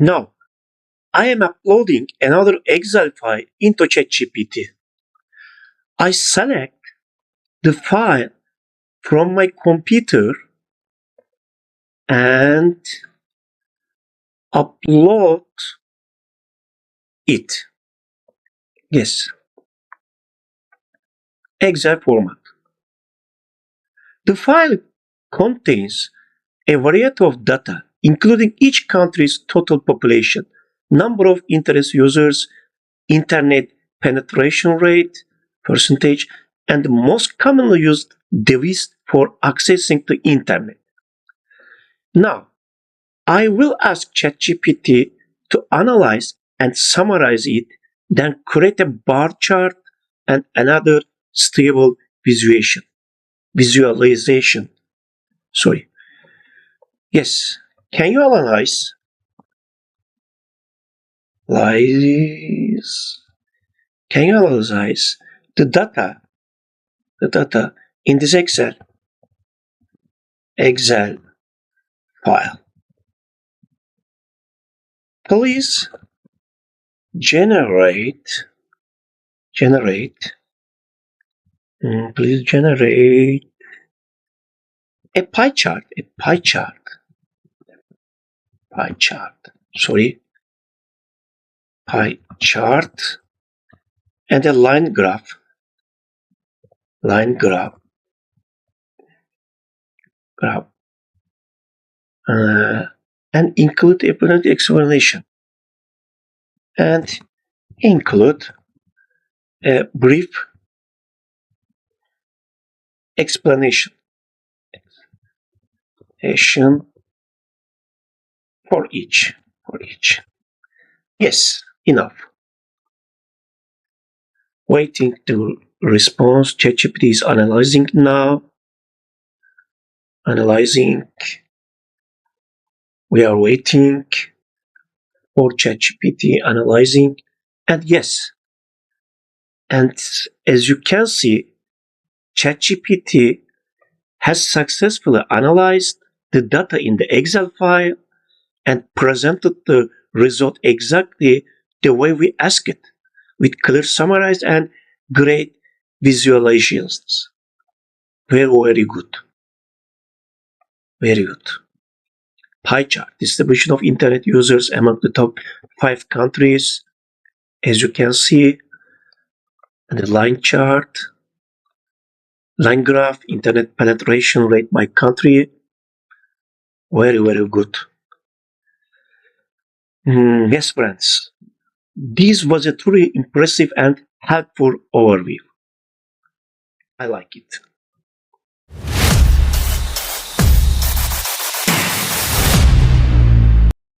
Now, I am uploading another Excel file into ChatGPT. I select the file from my computer and upload it. Yes, Excel format. The file contains a variety of data, including each country's total population, number of internet users, internet penetration rate, percentage, and the most commonly used device for accessing the internet. Now, I will ask ChatGPT to analyze and summarize it, then create a bar chart and another stable visualization. Sorry. Yes. Can you analyze? Can you analyze the data in this Excel file? Please generate a pie chart, sorry, pie chart and a line graph, and include a brief explanation, and include a brief explanation for each. Yes, enough. Waiting to response. ChatGPT is analyzing now. We are waiting for ChatGPT analyzing. And yes, and as you can see, ChatGPT has successfully analyzed the data in the Excel file and presented the result exactly the way we asked it, with clear summarized and great visualizations. Very good. Very good. Pie chart, distribution of internet users among the top 5 countries, as you can see, and the line chart, line graph, internet penetration rate by country. Very good. Yes, friends, this was a truly impressive and helpful overview. I like it.